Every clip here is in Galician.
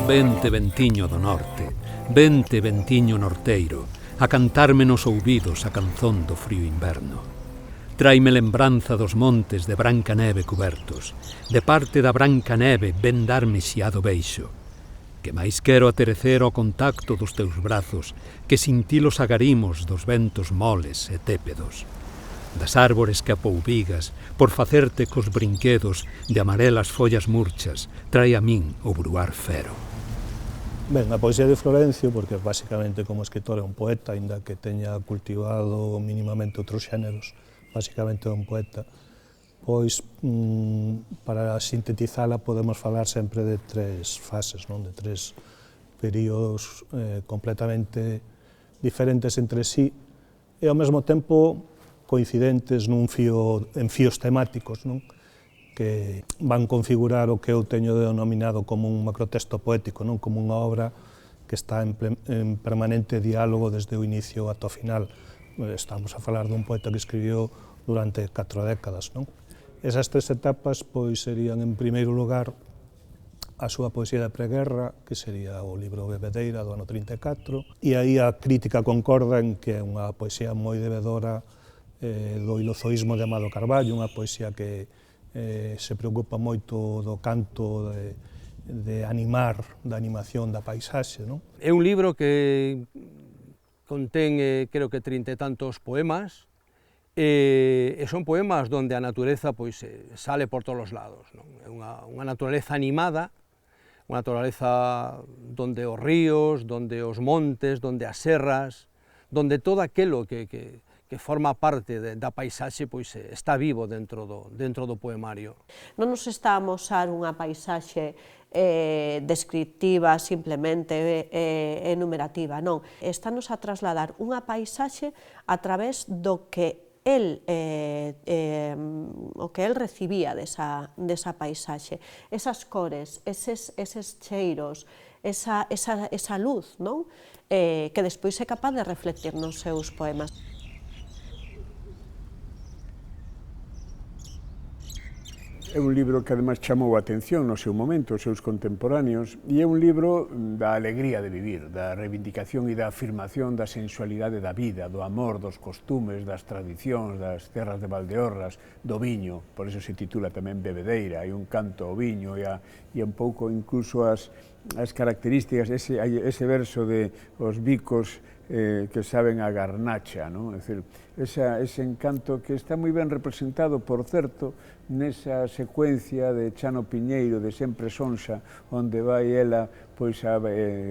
Vente, ventiño do norte, vente, ventiño norteiro, a cantarme nos ouvidos a canzón do frío inverno. Traime lembranza dos montes de branca neve cubertos, de parte da branca neve ven darme xiado beixo, que máis quero aterecer ao contacto dos teus brazos que sentir os agarimos dos ventos moles e tépedos, das árbores que apouvigas por facerte cos brinquedos de amarelas follas murchas, trae a min o bruar fero. Ben, a poesía de Florencio, porque basicamente como escritor é un poeta, aínda que teña cultivado mínimamente outros xéneros, basicamente é un poeta, pois para sintetizala podemos falar sempre de tres fases, non? De tres períodos completamente diferentes entre sí e ao mesmo tempo coincidentes en fíos temáticos, non? Que van configurar o que eu teño denominado como un macrotexto poético, non? Como unha obra que está en permanente diálogo desde o inicio ata o final. Estamos a falar dun poeta que escribiu durante 4 décadas, non? Esas tres etapas pois serían, en primeiro lugar, a súa poesía de preguerra, que sería o libro Bebedeira do ano 34, e aí a crítica concorda en que é unha poesía moi debedora do ilozoísmo de Amado Carballo, unha poesía que se preocupa moito do canto de animar, da animación da paisaxe, non? É un libro que contén, creo que 30 e tantos poemas, e son poemas donde a natureza pois, sale por todos os lados, non? É unha naturaleza animada, unha naturaleza donde os ríos, donde os montes, donde as serras, donde todo aquilo que forma parte da paisaxe pois está vivo dentro do poemario. Non nos está a amosar unha paisaxe descriptiva simplemente enumerativa, non. Estános a trasladar unha paisaxe a través do que el recibía desa paisaxe, esas cores, eses cheiros, esa luz, non? Que despois é capaz de reflectir nos seus poemas. É un libro que ademais chamou a atención no seu momento, os seus contemporáneos, e é un libro da alegría de vivir, da reivindicación e da afirmación da sensualidade da vida, do amor, dos costumes, das tradicións, das terras de Valdeorras, do viño, por eso se titula tamén Bebedeira, hai un canto ao viño e un pouco incluso as características, ese verso de os bicos que saben a garnacha, non? É dicir, ese encanto que está moi ben representado, por certo, nesa secuencia de Chano Piñeiro, de Sempre Sonsa, onde vai ela, pois a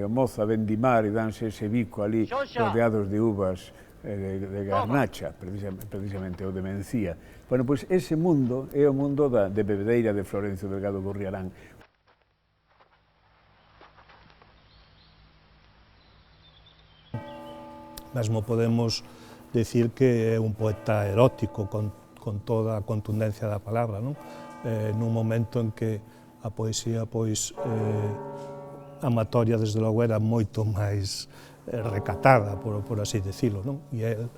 moza a vendimar e danse ese bico ali, rodeados de uvas de garnacha, precisamente, ou de mencía. Bueno, pois ese mundo é o mundo de Bebedeira de Florencio Delgado Gurriarán. Mesmo podemos decir que é un poeta erótico con toda a contundencia da palabra, non? Nun momento en que a poesía, pois, amatoria, desde logo, era moito máis recatada, por así decirlo, non? E el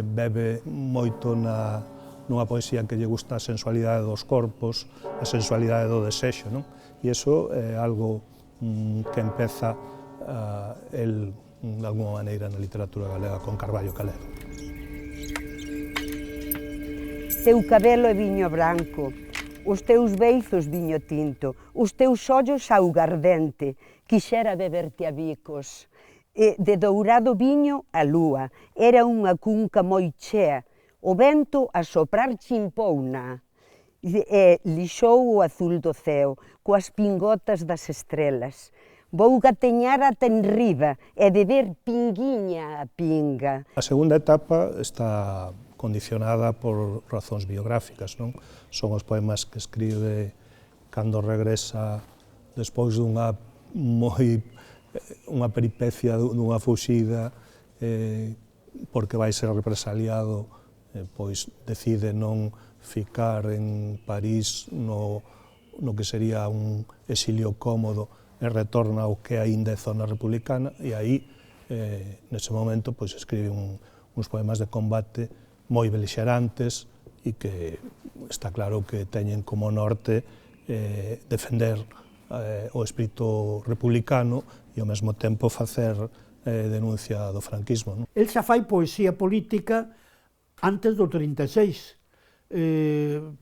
bebe moito nunha poesía que lle gusta a sensualidade dos corpos, a sensualidade do desexo, non? E iso é algo que empeza el de alguma maneira na literatura galega con Carballo Calero. Teu cabelo é viño branco, os teus beizos viño tinto, os teus ollos augardente, quixera beberte a bicos. De dourado viño a lúa, era unha cunca moi chea, o vento a soprar chimpouna, e lixou o azul do ceo, coas pingotas das estrelas. Vou gateñar ata enriba e beber pinguiña a pinga. A segunda etapa está condicionada por razóns biográficas, non? Son os poemas que escribe cando regresa despois dunha peripecia, dunha fuxida, porque vai ser represaliado, pois decide non ficar en París no que sería un exilio cómodo, e retorna ao que aínda é zona republicana, e aí, nese momento, pois escribe uns poemas de combate moi belixerantes e que está claro que teñen como norte defender o espírito republicano e ao mesmo tempo facer denuncia do franquismo. El xa fai poesía política antes do 36,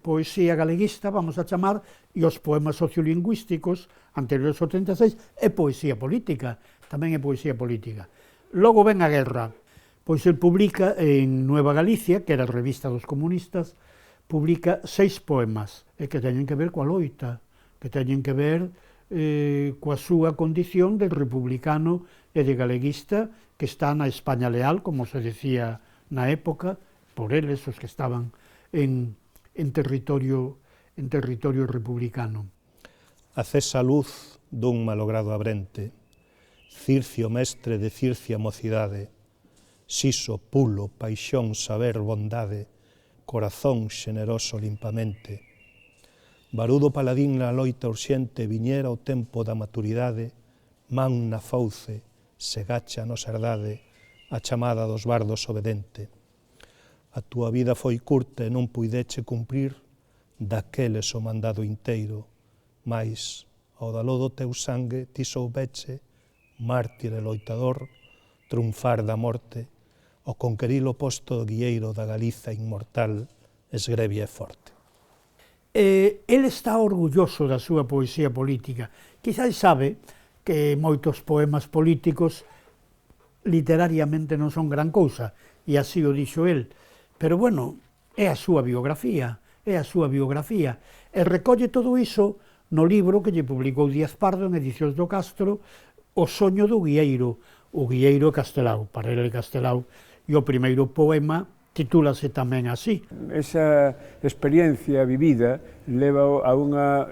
poesía galeguista, vamos a chamar, e os poemas sociolingüísticos anteriores ao 36 é poesía política, tamén é poesía política. Logo ven a guerra, pois el publica en Nueva Galicia, que era a revista dos comunistas, publica 6 poemas, que teñen que ver coa loita, que teñen que ver coa súa condición de republicano e de galeguista que está na España leal, como se decía na época, por eles, os que estaban en territorio republicano. Acesa luz dun malogrado abrente, Circio mestre de circia mocidade, Siso, pulo, paixón, saber, bondade, corazón xeneroso limpamente. Barudo paladín na loita urxente, viñera o tempo da maturidade, man na fauce, se gacha no serdade, a chamada dos bardos obedente. A túa vida foi curta e non puideche cumprir, daqueles o mandado inteiro, mais, ao dalo do teu sangue, ti soubeche, mártir e loitador, triunfar da morte, o conquerilo posto guieiro da Galiza inmortal, esgrebia e forte. El está orgulloso da súa poesía política. Quizás sabe que moitos poemas políticos literariamente non son gran cousa, e así o dixo el. Pero, bueno, é a súa biografía, e recolle todo iso no libro que lle publicou Díaz Pardo en Edicións do Castro, O soño do guieiro, o guieiro Castelao, para ele Castelao, e o primeiro poema titúlase tamén así. Esa experiencia vivida leva a unha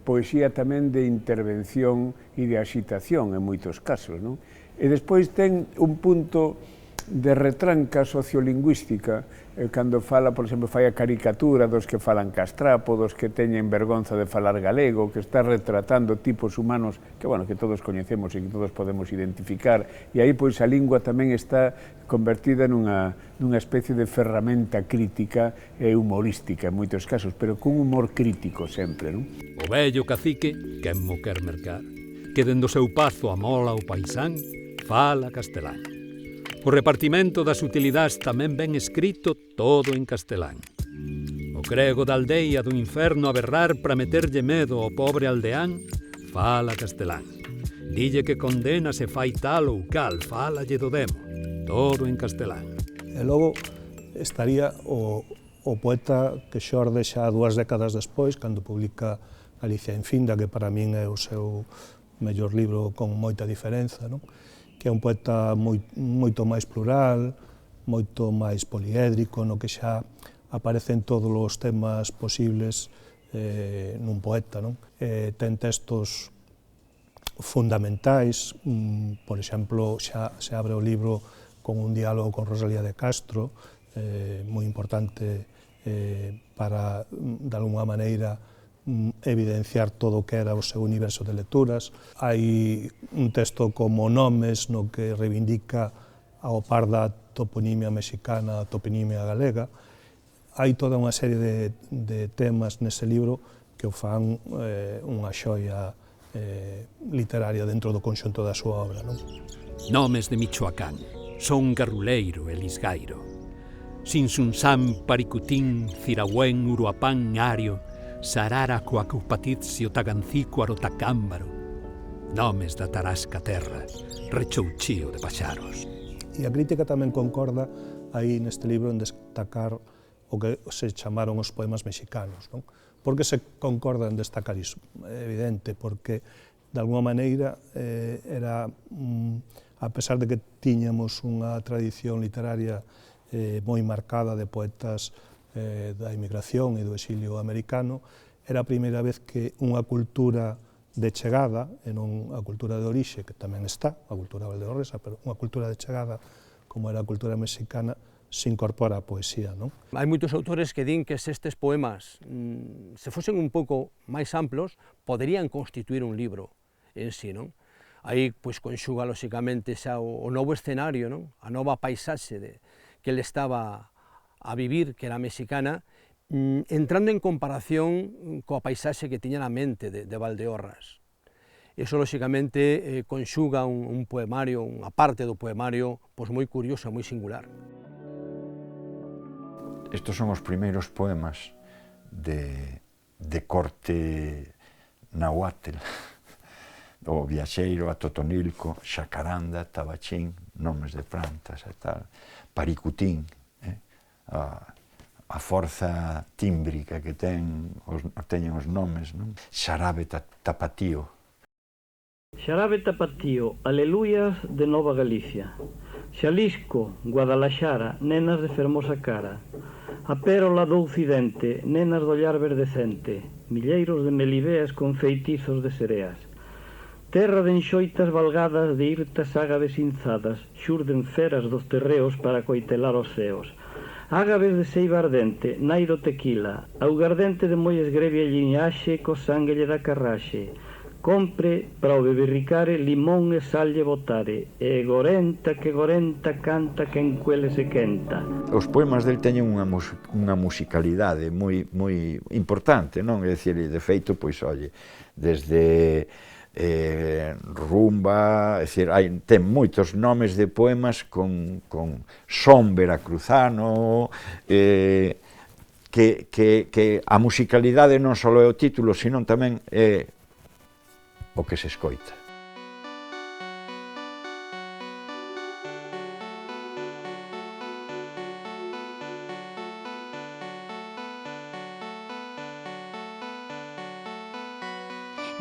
poesía tamén de intervención e de agitación en moitos casos, non? E despois ten un punto de retranca sociolingüística, cando fala, por exemplo, fai a caricatura dos que falan castrapo, dos que teñen vergonza de falar galego, que está retratando tipos humanos que, bueno, que todos coñecemos e que todos podemos identificar, e aí, pois, a lingua tamén está convertida nunha especie de ferramenta crítica e humorística en moitos casos, pero cun humor crítico sempre, non? O vello cacique, quen mo quer mercar, que dendo seu pazo amola o paisán, fala castelán. O repartimento das utilidades tamén ben escrito todo en castelán. O grego da aldeia do inferno a berrar para meterlle medo ao pobre aldeán, fala castelán. Dille que condena se fai tal ou cal, fálalle do demo, todo en castelán. E logo estaría o poeta que xorde xa 2 décadas despois, cando publica Galicia infinda, que para min é o seu mellor libro con moita diferenza, non? Que é un poeta moito máis plural, moito máis poliédrico, no que xa aparecen todos os temas posibles nun poeta, non? Ten textos fundamentais, por exemplo, xa se abre o libro con un diálogo con Rosalía de Castro, moi importante para, de alguma maneira, evidenciar todo o que era o seu universo de lecturas. Hai un texto como Nomes, no que reivindica ao par da toponimia mexicana, a toponimia galega. Hai toda unha serie de temas nese libro que o fan unha xoia literaria dentro do conxunto da súa obra, non? Nomes de Michoacán, son garruleiro e lisgairo. Sinsunsán, Paricutín, Cirahuén, Uruapán, Ario, Sarara, Coacupatizio, Tagancícuaro, Tacámbaro, nomes da tarasca terra, rechouchío de paxaros. E a crítica tamén concorda aí neste libro en destacar o que se chamaron os poemas mexicanos, non? Por que se concorda en destacar iso? É evidente, porque de alguma maneira era, a pesar de que tiñamos unha tradición literaria moi marcada de poetas da inmigración e do exilio americano, era a primeira vez que unha cultura de chegada, e non a cultura de orixe, que tamén está, a cultura valdeorresa, pero unha cultura de chegada, como era a cultura mexicana, se incorpora a poesía, non? Hai moitos autores que din que se estes poemas se fosen un pouco máis amplos, poderían constituir un libro en sí, non? Aí, pois, conxuga, lóxicamente, xa o novo escenario, non? A nova paisaxe que ele estaba a vivir, que era mexicana, entrando en comparación coa paisaxe que tiña na mente de Valdeorras. Iso, lóxicamente, conxuga un poemario, unha parte do poemario, pois moi curioso e moi singular. Estos son os primeiros poemas de corte nahuatl, o Viaxeiro, a Totonilco, Xacaranda, Tabachín, nomes de plantas e tal, Paricutín, a forza tímbrica que teñen os nomes, non? Xarabe Tapatío. Xarabe Tapatío, Aleluyas de Nova Galicia. Xalisco, Guadalaxara, nenas de fermosa cara. A pérola do occidente, nenas do ollar verdecente. Milleiros de meliveas con feitizos de sereas. Terra de enxoitas valgadas de irtas ágaves inzadas. Xurden feras dos terreos para coitelar os ceos. Ágaves de seiva ardente, nai do tequila. Augardente de moi esgrebia liñaxe, co sangue lle da carraxe. Compre, para o beberricare, limón e sal lle botare, e gorenta canta quen cuele se quenta. Os poemas del teñen unha musicalidade moi importante, non? É dicir, de feito, pois, olle, desde rumba, é dicir, ten moitos nomes de poemas con son veracruzano, que a musicalidade non só é o título, sino tamén é o que se escoita.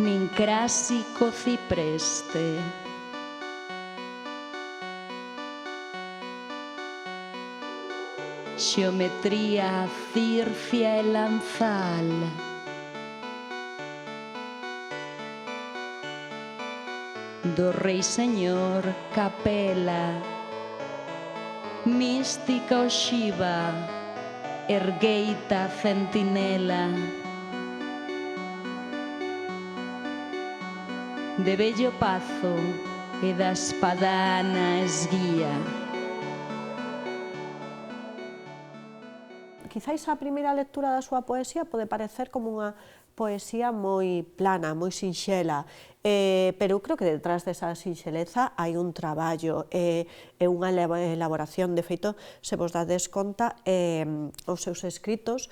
Nin crásico cipreste, xeometría circia e lanzal, do rei señor capela, mística oxiva, ergueita centinela, de bello pazo e da espadana esguía. Quizáis a primeira lectura da súa poesía pode parecer como unha poesía moi plana, moi sinxela, pero eu creo que detrás desa sinxeleza hai un traballo e unha elaboración. De feito, se vos dades conta, os seus escritos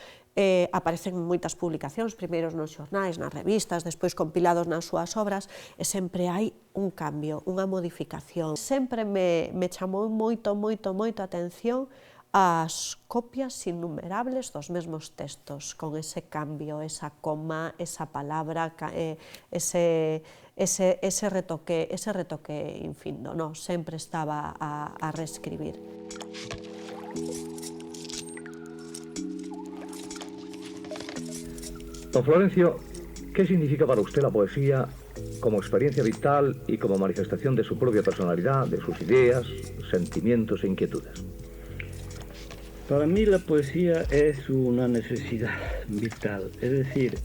aparecen en moitas publicacións, primeiro nos xornais, nas revistas, despois compilados nas súas obras, e sempre hai un cambio, unha modificación. Sempre me chamou moito a atención as copias innumerables dos mesmos textos, con ese cambio, esa coma, esa palabra, ese retoque infindo, no, sempre estaba a reescribir. Don Florencio, ¿qué significa para usted la poesía como experiencia vital y como manifestación de su propia personalidad, de sus ideas, sentimientos e inquietudes? Para mí la poesía es una necesidad vital, es decir,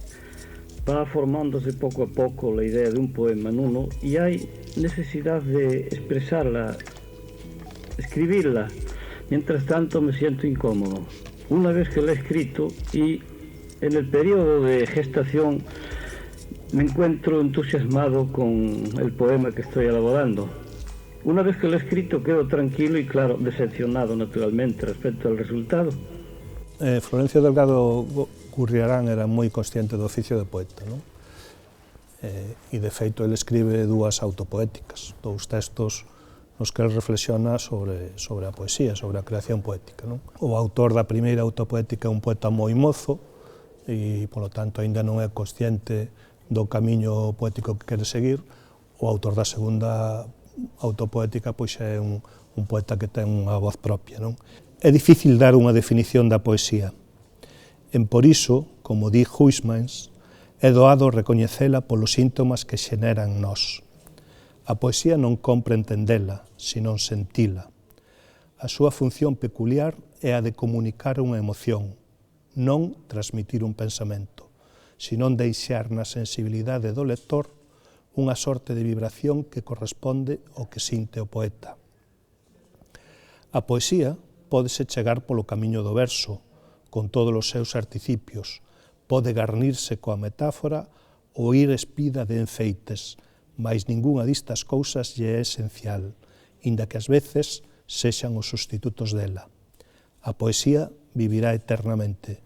va formándose poco a poco la idea de un poema en uno y hay necesidad de expresarla, escribirla. Mientras tanto me siento incómodo. Una vez que la he escrito y en el periodo de gestación me encuentro entusiasmado con el poema que estoy elaborando. Una vez que lo he escrito quedo tranquilo y, claro, decepcionado naturalmente respecto al resultado. Florencio Delgado Gurriarán era moi consciente do oficio de poeta, non? E de feito ele escribe dúas autopoéticas, dous textos nos que ele reflexiona sobre a poesía, sobre a creación poética, non? O autor da primeira autopoética é un poeta moi mozo e, polo tanto, aínda non é consciente do camiño poético que quere seguir. O autor da segunda autopoética pois é un poeta que ten unha voz propia, non? É difícil dar unha definición da poesía. Por iso, como di Huysmans, é doado recoñecela polos síntomas que xeneran nós. A poesía non compre entendela, senón sentila. A súa función peculiar é a de comunicar unha emoción, non transmitir un pensamento, senón deixar na sensibilidade do lector unha sorte de vibración que corresponde ao que sinte o poeta. A poesía pódese chegar polo camiño do verso, con todos os seus articipios, pode garnirse coa metáfora ou ir espida de enfeites, mais ningunha distas cousas lle é esencial, inda que ás veces sexan os sustitutos dela. A poesía vivirá eternamente.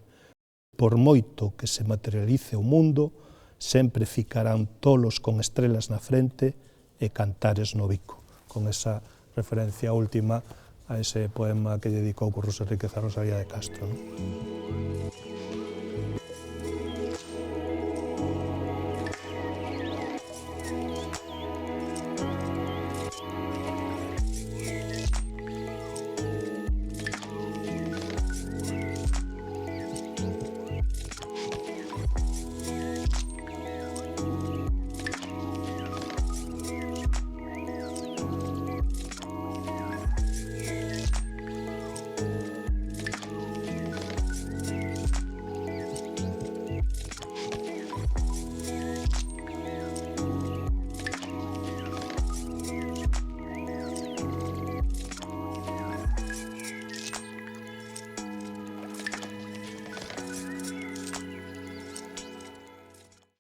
Por moito que se materialice o mundo, sempre ficarán tolos con estrelas na frente e cantares no bico. Con esa referencia última a ese poema que dedicou Curros Enríquez a Rosalía de Castro, ¿no?